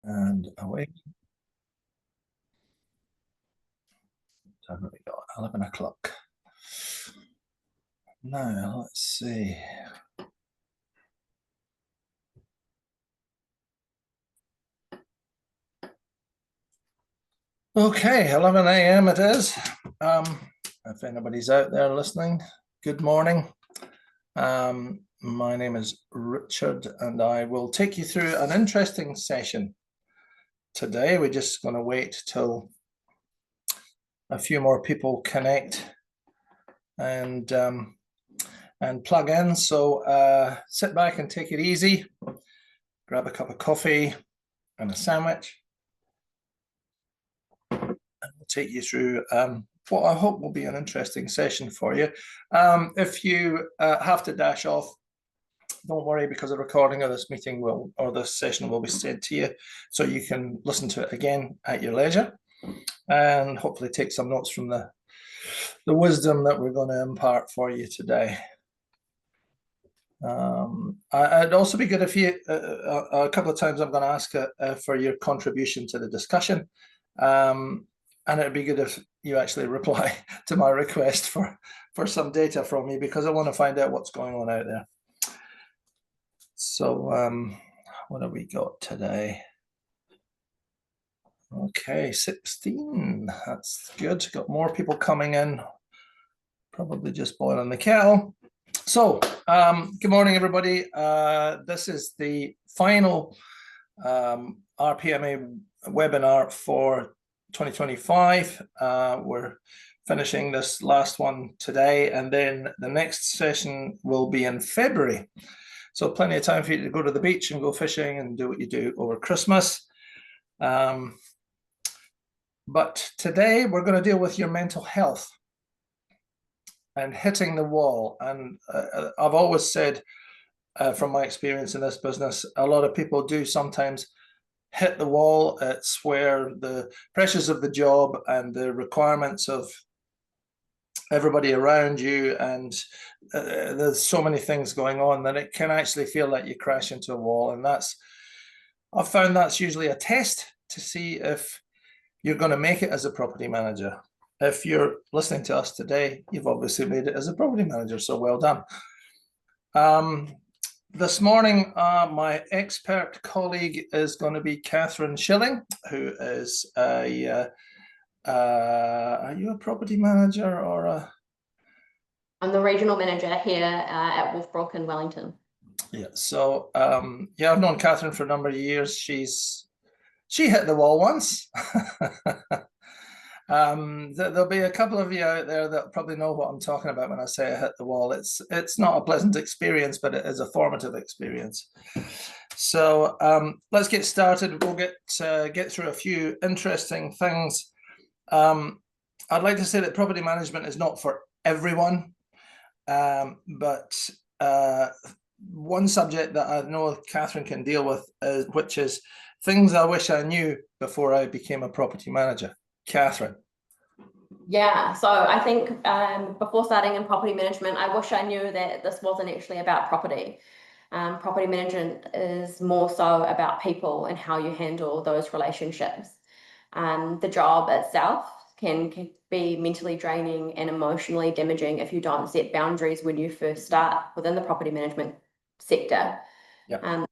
And away. Time we got 11 o'clock. Now let's see. Okay, 11 a.m. it is. If anybody's out there listening, good morning. My name is Richard, and I will take you through an interesting session today. We're just going to wait till a few more people connect and plug in. So sit back and take it easy. Grab a cup of coffee and a sandwich. And we'll take you through what I hope will be an interesting session for you. If you have to dash off, don't worry, because a recording of this meeting or this session will be sent to you, so you can listen to it again at your leisure and hopefully take some notes from the wisdom that we're going to impart for you today. It'd also be good if you, a couple of times I'm going to ask for your contribution to the discussion. And it'd be good if you actually reply to my request for some data from me, because I want to find out what's going on out there. So what have we got today? Okay, 16. That's good. Got more people coming in. Probably just boiling the kettle. So good morning, everybody. This is the final RPMA webinar for 2025. We're finishing this last one today, and then the next session will be in February. So plenty of time for you to go to the beach and go fishing and do what you do over Christmas. But today we're going to deal with your mental health and hitting the wall. And I've always said, from my experience in this business, a lot of people do sometimes hit the wall. It's where the pressures of the job and the requirements of everybody around you, and there's so many things going on that it can actually feel like you crash into a wall. And I've found that's usually a test to see if you're going to make it as a property manager. If you're listening to us today, you've obviously made it as a property manager, so well done. This morning, my expert colleague is going to be Kathrine Shilling, who is are you a property manager or a? I'm the regional manager here at Wolfbrook in Wellington. Yeah, so yeah, I've known Kathrine for a number of years. She hit the wall once. There'll be a couple of you out there that probably know what I'm talking about when I say I hit the wall. It's not a pleasant experience, but it is a formative experience. So let's get started. We'll get through a few interesting things. I'd like to say that property management is not for everyone, but one subject that I know Kathrine can deal with, which is things I wish I knew before I became a property manager. Kathrine. Yeah, so I think before starting in property management, I wish I knew that this wasn't actually about property. Property management is more so about people and how you handle those relationships. The job itself can be mentally draining and emotionally damaging if you don't set boundaries when you first start within the property management sector. Yeah.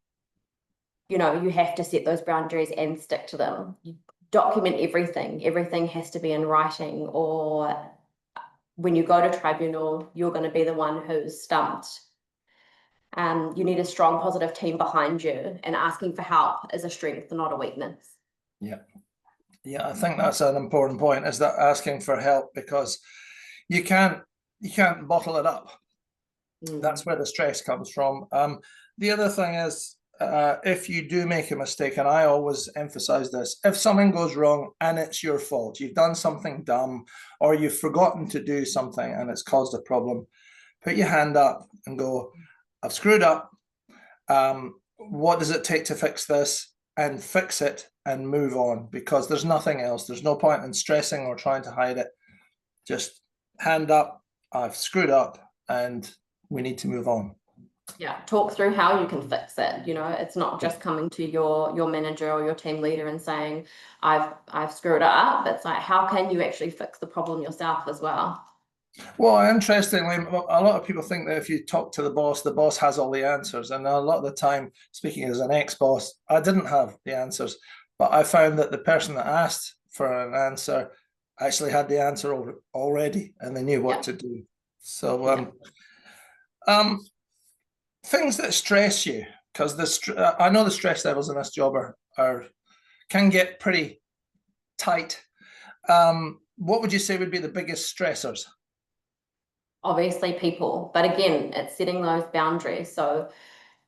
You know, you have to set those boundaries and stick to them. You document everything. Everything has to be in writing, or when you go to tribunal, you're going to be the one who's stumped. You need a strong, positive team behind you, and asking for help is a strength, not a weakness. Yeah. Yeah, I think that's an important point, is that asking for help, because you can't bottle it up. That's where the stress comes from. The other thing is, if you do make a mistake, and I always emphasize this, if something goes wrong and it's your fault, you've done something dumb or you've forgotten to do something and it's caused a problem, put your hand up and go, I've screwed up. What does it take to fix this? And fix it and move on, because there's nothing else. There's no point in stressing or trying to hide it. Just hand up, I've screwed up and we need to move on. Yeah, talk through how you can fix it. You know, it's not just coming to your manager or your team leader and saying, I've screwed it up. It's like, how can you actually fix the problem yourself as well? Well, interestingly, a lot of people think that if you talk to the boss has all the answers. And a lot of the time, speaking as an ex-boss, I didn't have the answers, but I found that the person that asked for an answer actually had the answer already, and they knew what Yeah, to do. So, yeah. um, things that stress you, because I know the stress levels in this job are can get pretty tight. What would you say would be the biggest stressors? Obviously people, but again, it's setting those boundaries. So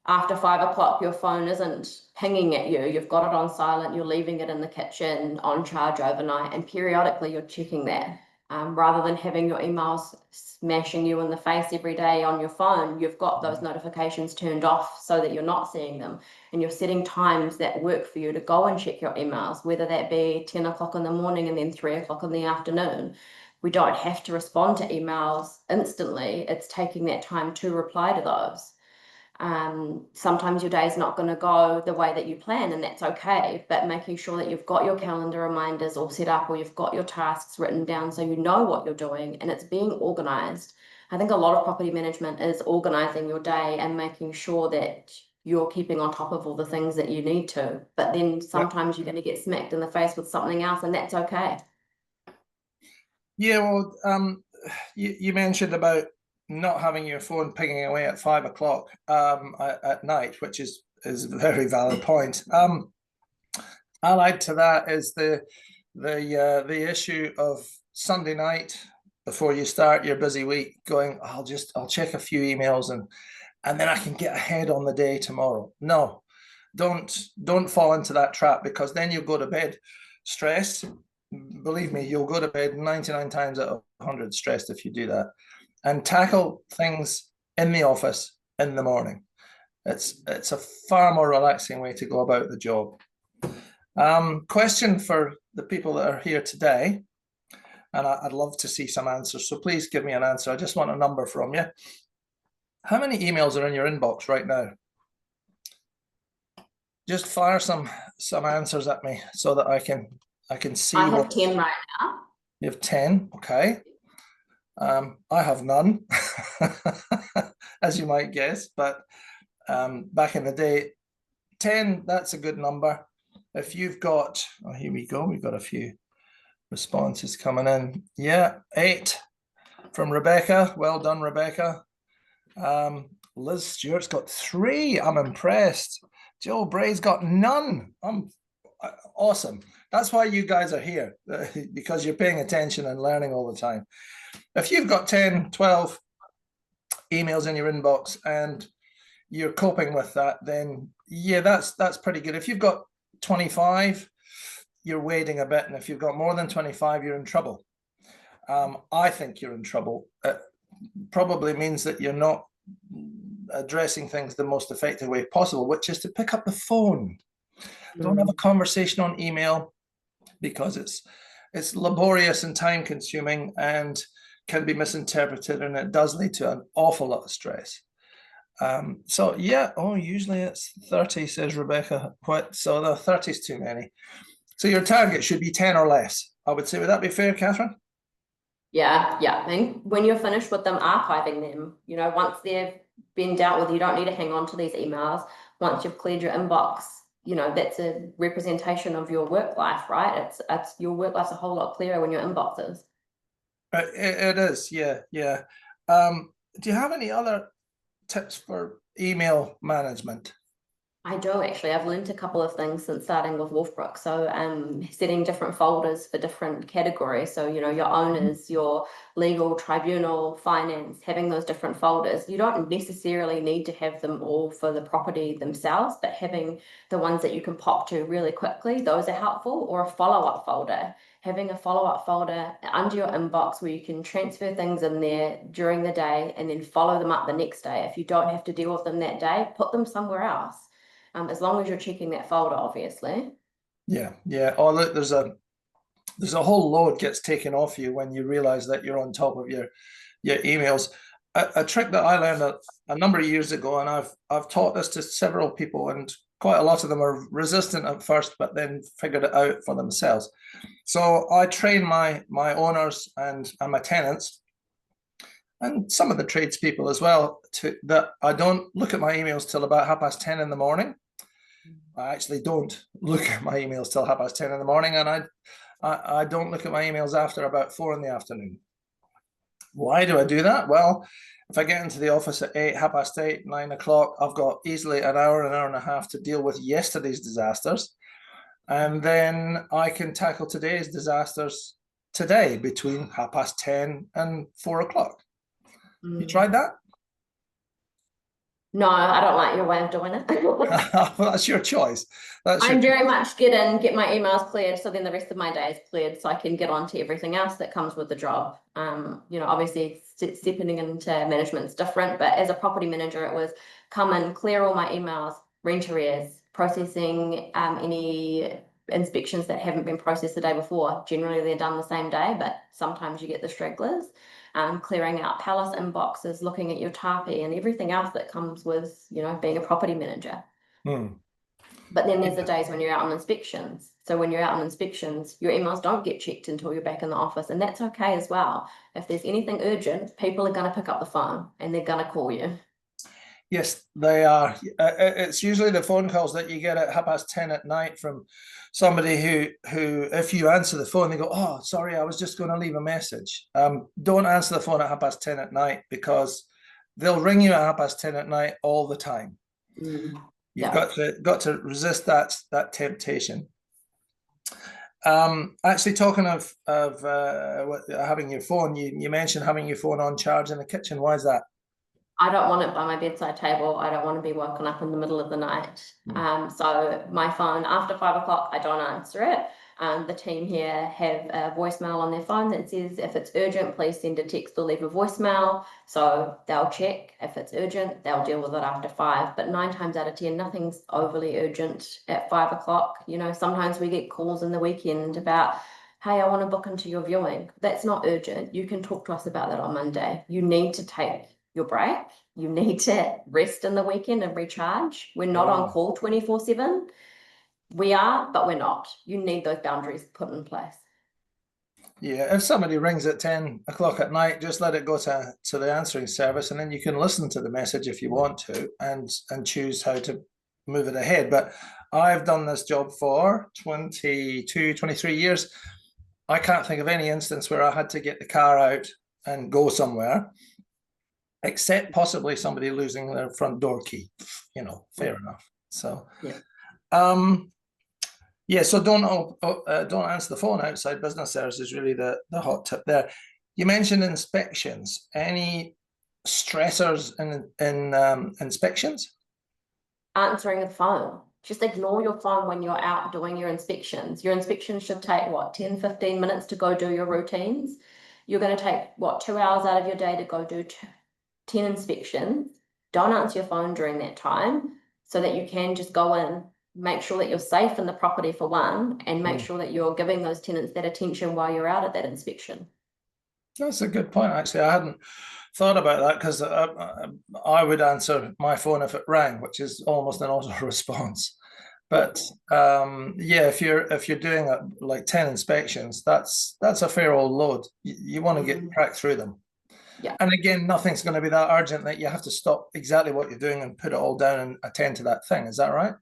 after 5 o'clock, your phone isn't pinging at you. You've got it on silent. You're leaving it in the kitchen on charge overnight, and periodically you're checking that. Rather than having your emails smashing you in the face every day on your phone, you've got those notifications turned off so that you're not seeing them. And you're setting times that work for you to go and check your emails, whether that be 10 o'clock in the morning and then 3 o'clock in the afternoon. We don't have to respond to emails instantly. It's taking that time to reply to those. Sometimes your day is not going to go the way that you plan, and that's okay, but making sure that you've got your calendar reminders all set up, or you've got your tasks written down so you know what you're doing and it's being organized. I think a lot of property management is organizing your day and making sure that you're keeping on top of all the things that you need to, but then Yeah. sometimes you're going to get smacked in the face with something else, and that's okay. Yeah, well, you mentioned about not having your phone pinging away at 5 o'clock at night, which is a very valid point. Allied to that is the issue of Sunday night before you start your busy week, going, I'll check a few emails and then I can get ahead on the day tomorrow. No, don't fall into that trap, because then you'll go to bed stressed. Believe me, you'll go to bed 99 times out of 100 stressed if you do that. And tackle things in the office in the morning. It's a far more relaxing way to go about the job. Question for the people that are here today, and I'd love to see some answers. So please give me an answer. I just want a number from you. How many emails are in your inbox right now? Just fire some answers at me so that I can see I have what 10 right now. you have. 10, okay. I have none, as you might guess, but back in the day, 10, that's a good number. If you've got, oh, here we go, we've got a few responses coming in. Yeah, 8 from Rebecca. Well done, Rebecca. Liz Stewart's got 3. I'm impressed. Joe Bray's got none. I'm awesome. That's why you guys are here, because you're paying attention and learning all the time. If you've got 10, 12 emails in your inbox and you're coping with that, then yeah, that's pretty good. If you've got 25, you're waiting a bit, and if you've got more than 25, you're in trouble. I think you're in trouble. It probably means that you're not addressing things the most effective way possible, which is to pick up the phone. Don't have a conversation on email, because it's laborious and time consuming and can be misinterpreted, and it does lead to an awful lot of stress. So yeah, usually it's 30, says Rebecca. What? So the 30 is too many. So your target should be 10 or less, I would say. Would that be fair, Kathrine? Yeah, yeah. I think when you're finished with them, archiving them, once they've been dealt with, you don't need to hang on to these emails. Once you've cleared your inbox, that's a representation of your work life, right? It's your work life's a whole lot clearer when your inbox is. It is, yeah, yeah. Do you have any other tips for email management? I do actually. I've learned a couple of things since starting with Wolfbrook. So setting different folders for different categories. So, your owners, your legal, tribunal, finance, having those different folders. You don't necessarily need to have them all for the property themselves, but having the ones that you can pop to really quickly, those are helpful. Or a follow-up folder. Having a follow-up folder under your inbox where you can transfer things in there during the day and then follow them up the next day. If you don't have to deal with them that day, put them somewhere else. As long as you're checking that folder, obviously. Yeah, yeah. Oh, look, there's a whole load gets taken off you when you realize that you're on top of your emails. a trick that I learned a number of years ago, and I've taught this to several people, and quite a lot of them are resistant at first, but then figured it out for themselves. So I train my owners and my tenants, and some of the tradespeople as well, that I don't look at my emails till about 10:30 in the morning. I actually don't look at my emails till 10:30 in the morning, and I don't look at my emails after about 4 in the afternoon. Why do I do that? Well, if I get into the office at 8, 8:30, 9 o'clock, I've got easily an hour and a half to deal with yesterday's disasters. And then I can tackle today's disasters today between 10:30 and 4 o'clock. You tried that? No, I don't like your way of doing it. Well, that's your choice. I'm very much get my emails cleared, so then the rest of my day is cleared, so I can get on to everything else that comes with the job. Obviously stepping into management is different, but as a property manager, it was come and clear all my emails, rent arrears, processing any inspections that haven't been processed the day before. Generally, they're done the same day, but sometimes you get the stragglers. Clearing out palace inboxes, looking at your TAPI and everything else that comes with, being a property manager. But then there's the days when you're out on inspections. So when you're out on inspections, your emails don't get checked until you're back in the office, and that's okay as well. If there's anything urgent, people are going to pick up the phone and they're going to call you. Yes, they are. It's usually the phone calls that you get at 10:30 at night from somebody who, if you answer the phone, they go, "Oh, sorry, I was just going to leave a message." Don't answer the phone at 10:30 at night, because they'll ring you at 10:30 at night all the time. You've got to resist that temptation. Actually, talking of having your phone, you mentioned having your phone on charge in the kitchen. Why is that? I don't want it by my bedside table. I don't want to be woken up in the middle of the night. So my phone, after 5 o'clock, I don't answer it. The team here have a voicemail on their phone that says, if it's urgent, please send a text or leave a voicemail. So they'll check. If it's urgent, they'll deal with it after 5. But 9 times out of 10, nothing's overly urgent at 5 o'clock. Sometimes we get calls in the weekend about, hey, I want to book into your viewing. That's not urgent. You can talk to us about that on Monday. You need to take your break. You need to rest in the weekend and recharge. We're not on call 24/7. We are, but we're not. You need those boundaries put in place. Yeah, if somebody rings at 10 o'clock at night, just let it go to the answering service, and then you can listen to the message if you want to, and choose how to move it ahead. But I've done this job for 22, 23 years. I can't think of any instance where I had to get the car out and go somewhere, except possibly somebody losing their front door key. Fair enough. So so don't answer the phone outside business hours is really the hot tip there. You mentioned inspections. Any stressors in inspections? Answering the phone. Just ignore your phone when you're out doing your inspections. Your inspections should take 10, 15 minutes to go do your routines. You're going to take 2 hours out of your day to go do 10 inspections. Don't answer your phone during that time, so that you can just go in, make sure that you're safe in the property for one, and make sure that you're giving those tenants that attention while you're out at that inspection. That's a good point. Actually, I hadn't thought about that, because I would answer my phone if it rang, which is almost an auto response. But if you're doing like 10 inspections, that's a fair old load. You want to get cracked through them. Yeah. And again, nothing's going to be that urgent that you have to stop exactly what you're doing and put it all down and attend to that thing. Is that right?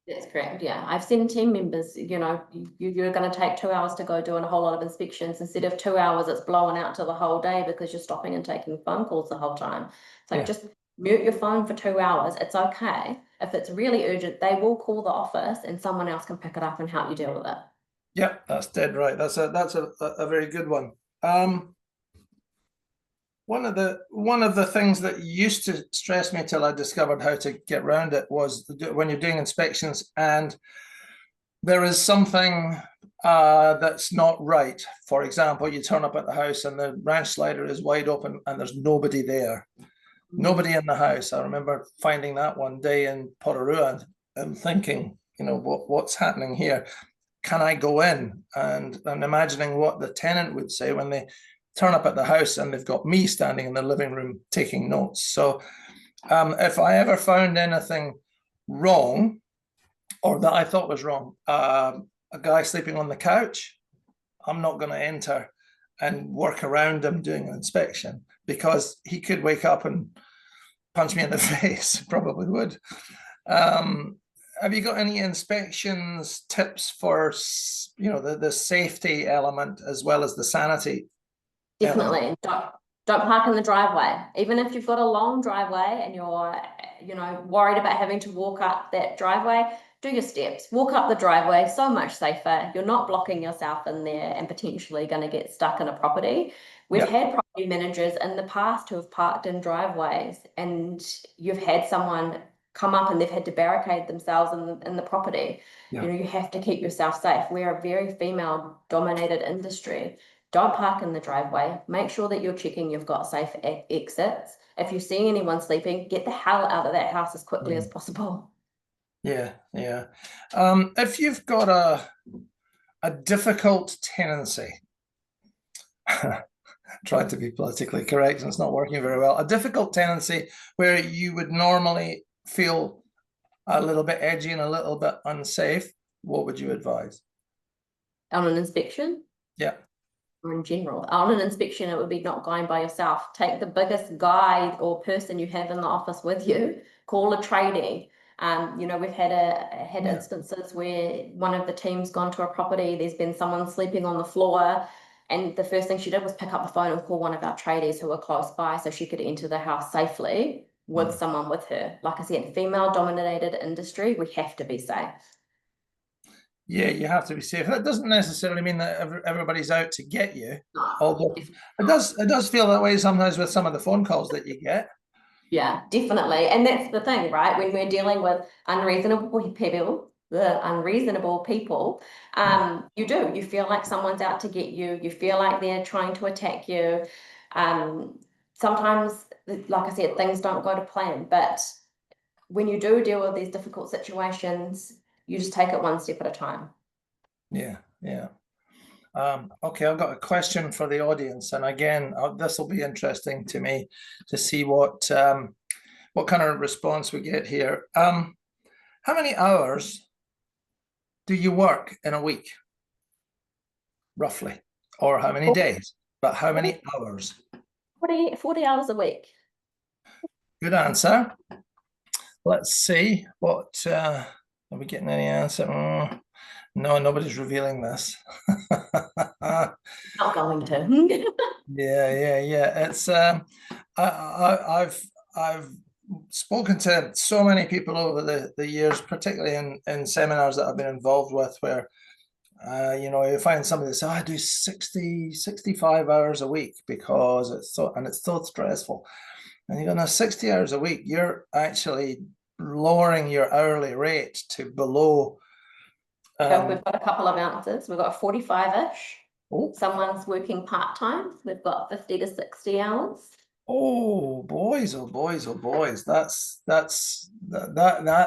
That's correct. Yeah. I've seen team members, you're going to take 2 hours to go doing a whole lot of inspections. Instead of 2 hours, it's blowing out to the whole day because you're stopping and taking phone calls the whole time. So just mute your phone for 2 hours. It's okay. If it's really urgent, they will call the office and someone else can pick it up and help you deal with it. Yeah, that's dead right. That's a very good one. One of the things that used to stress me till I discovered how to get around it was when you're doing inspections and there is something that's not right. For example, you turn up at the house and the ranch slider is wide open and there's nobody there. Nobody in the house. I remember finding that one day in Potorua and thinking, what's happening here? Can I go in? And imagining what the tenant would say when they turn up at the house and they've got me standing in the living room taking notes. So if I ever found anything wrong or that I thought was wrong, a guy sleeping on the couch, I'm not going to enter and work around him doing an inspection, because he could wake up and punch me in the face. Probably would. Have you got any inspections tips for, the safety element as well as the sanity Definitely. element? Don't park in the driveway. Even if you've got a long driveway and you're, worried about having to walk up that driveway, do your steps. Walk up the driveway, so much safer. You're not blocking yourself in there and potentially going to get stuck in a property. We've had property managers in the past who have parked in driveways, and you've had someone come up and they've had to barricade themselves in the property. You have to keep yourself safe. We're a very female dominated industry. Don't park in the driveway. Make sure that you're checking you've got safe exits. If you see anyone sleeping, get the hell out of that house as quickly as possible. Yeah. If you've got a difficult tenancy, trying to be politically correct and it's not working very well, a difficult tenancy where you would normally feel a little bit edgy and a little bit unsafe, what would you advise? On an inspection? Yeah. Or in general. On an inspection, it would be not going by yourself. Take the biggest guy or person you have in the office with you. Call a tradie. We've had instances where one of the team's gone to a property, there's been someone sleeping on the floor, and the first thing she did was pick up the phone and call one of our tradies who were close by so she could enter the house safely with someone with her. Like I said, female dominated industry, we have to be safe. Yeah, you have to be safe. That doesn't necessarily mean that everybody's out to get you, although it does feel that way sometimes with some of the phone calls that you get. Yeah, definitely. And that's the thing, right? When we're dealing with unreasonable people, you feel like someone's out to get you. You feel like they're trying to attack you. Sometimes, like I said, things don't go to plan. But when you do deal with these difficult situations, you just take it one step at a time. Yeah. Okay, I've got a question for the audience, and again, this will be interesting to me to see what kind of response we get here. How many hours do you work in a week, roughly, or how many days? But how many hours? 40 hours a week. Good answer. Let's see what. Are we getting any answer? No, nobody's revealing this. Not going to. Yeah. It's I've spoken to so many people over the years, particularly in seminars that I've been involved with, where you find somebody that says, I do 65 hours a week because it's so stressful. And you go, now 60 hours a week, you're actually lowering your hourly rate to below. We've got a couple of ounces. We've got 45-ish. Oh. Someone's working part-time. We've got 50 to 60 hours. Oh boys, that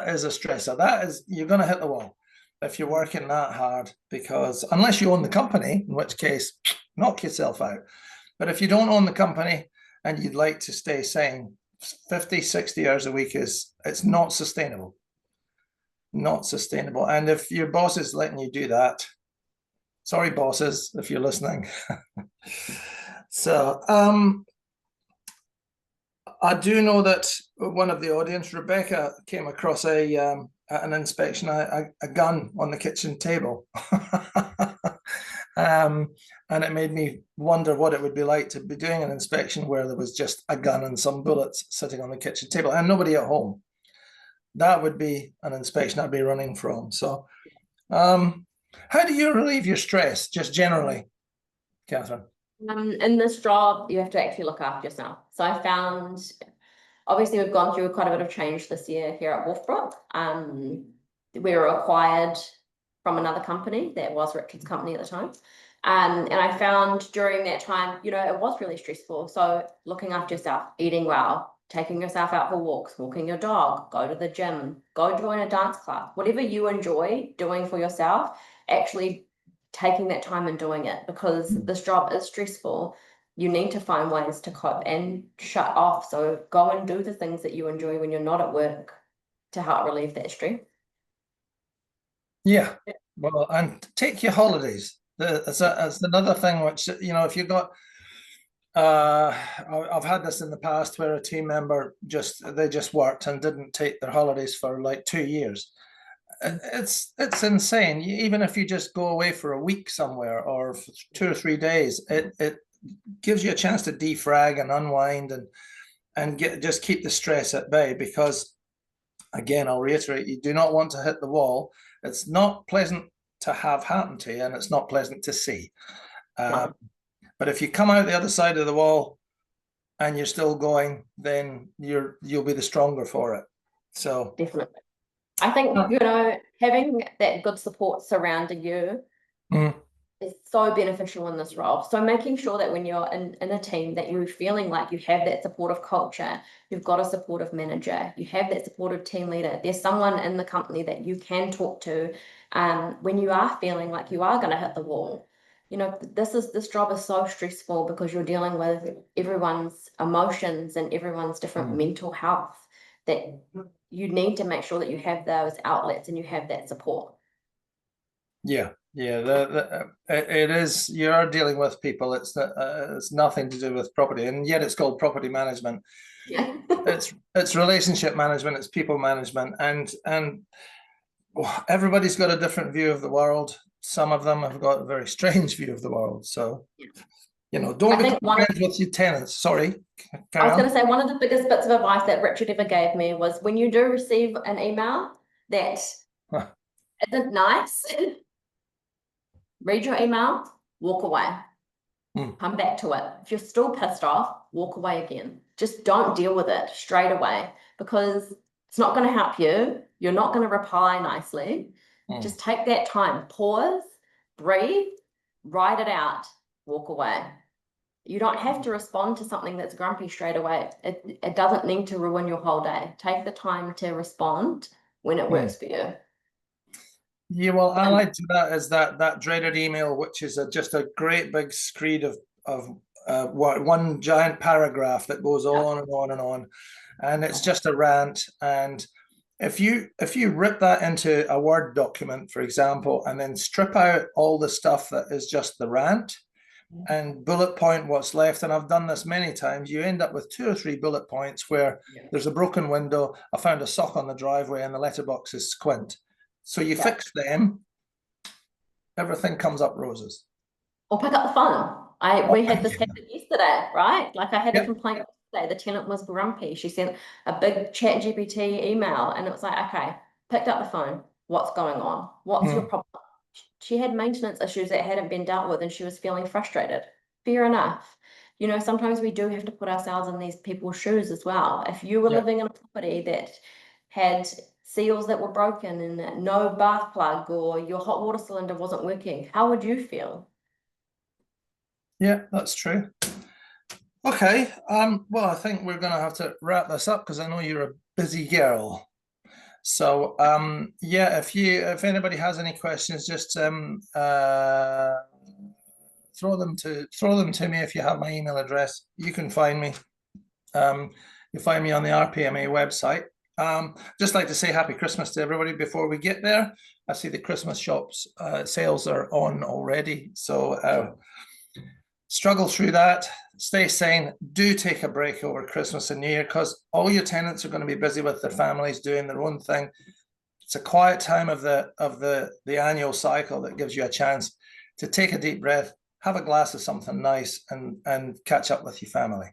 is a stressor. You're going to hit the wall if you're working that hard, because unless you own the company, in which case knock yourself out. But if you don't own the company and you'd like to stay sane, 50, 60 hours a week it's not sustainable. Not sustainable. And if your boss is letting you do that, sorry bosses, if you're listening. So I do know that one of the audience, Rebecca, came across an inspection, a gun on the kitchen table. And it made me wonder what it would be like to be doing an inspection where there was just a gun and some bullets sitting on the kitchen table and nobody at home. That would be an inspection I'd be running from. So how do you relieve your stress, just generally, Kathrine? In this job, you have to actually look after yourself. So I found, obviously, we've gone through quite a bit of change this year here at Wolfbrook. We were acquired from another company that was Richard's company at the time. And I found during that time, it was really stressful. So looking after yourself, eating well, taking yourself out for walks, walking your dog, go to the gym, go join a dance club, whatever you enjoy doing for yourself, actually taking that time and doing it, because this job is stressful. you need to find ways to cope and shut off. So go and do the things that you enjoy when you're not at work to help relieve that stress. Yeah. Well, and take your holidays. That's another thing which, you know, if you got, I've had this in the past where a team member they just worked and didn't take their holidays for like 2 years. It's insane. Even if you just go away for a week somewhere or for 2 or 3 days, it gives you a chance to defrag and unwind and just keep the stress at bay. Because again, I'll reiterate, you do not want to hit the wall. It's not pleasant to have happen to you, and it's not pleasant to see. No. But if you come out the other side of the wall and you're still going, then you'll be the stronger for it. So Definitely. I think, you know, having that good support surrounding you is so beneficial in this role. So making sure that when you're in a team that you're feeling like you have that supportive culture, you've got a supportive manager, you have that supportive team leader, there's someone in the company that you can talk to when you are feeling like you are going to hit the wall. You know, this job is so stressful because you're dealing with everyone's emotions and everyone's different mental health, that you need to make sure that you have those outlets and you have that support. Yeah, it is. You are dealing with people. It's nothing to do with property, and yet it's called property management. Yeah. It's relationship management. It's people management, and everybody's got a different view of the world. Some of them have got a very strange view of the world. So, you know, don't become friends with your tenants. Sorry, I was going to say, one of the biggest bits of advice that Richard ever gave me was, when you do receive an email that isn't nice, read your email, walk away, come back to it. If you're still pissed off, walk away again. Just don't deal with it straight away, because it's not going to help you. You're not going to reply nicely. Just take that time, pause, breathe, write it out, walk away. You don't have to respond to something that's grumpy straight away. It doesn't need to ruin your whole day. Take the time to respond when it works for you. Yeah, well, allied to that is that dreaded email, which is just a great big screed of one giant paragraph that goes on and on and on, and it's just a rant. And if you rip that into a Word document, for example, and then strip out all the stuff that is just the rant and bullet point what's left, and I've done this many times, you end up with 2 or 3 bullet points where there's a broken window, I found a sock on the driveway, and the letterbox is squint. So you fix them, everything comes up roses. Or pick up the phone. We had this happen yesterday, right? Like, I had a complaint yesterday. The tenant was grumpy. She sent a big ChatGPT email, and it was like, okay, picked up the phone. What's going on? What's your problem? She had maintenance issues that hadn't been dealt with, and she was feeling frustrated. Fair enough. You know, sometimes we do have to put ourselves in these people's shoes as well. If you were living in a property that had seals that were broken and no bath plug, or your hot water cylinder wasn't working, how would you feel? Yeah, that's true. Okay. Well, I think we're going to have to wrap this up because I know you're a busy girl. So, yeah, if anybody has any questions, just throw them to me. If you have my email address, you can find me. You find me on the RPMA website. Just like to say Happy Christmas to everybody before we get there. I see the Christmas shops sales are on already, so struggle through that. Stay sane. Do take a break over Christmas and New Year, because all your tenants are going to be busy with their families doing their own thing. It's a quiet time of the annual cycle that gives you a chance to take a deep breath, have a glass of something nice, and catch up with your family.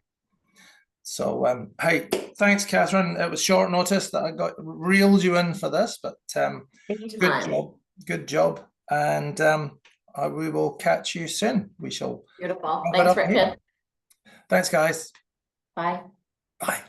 So, hey, thanks, Kathrine. It was short notice that I reeled you in for this, but good job. And we will catch you soon. We shall. Beautiful. Thanks, Richard. Thanks, guys. Bye. Bye.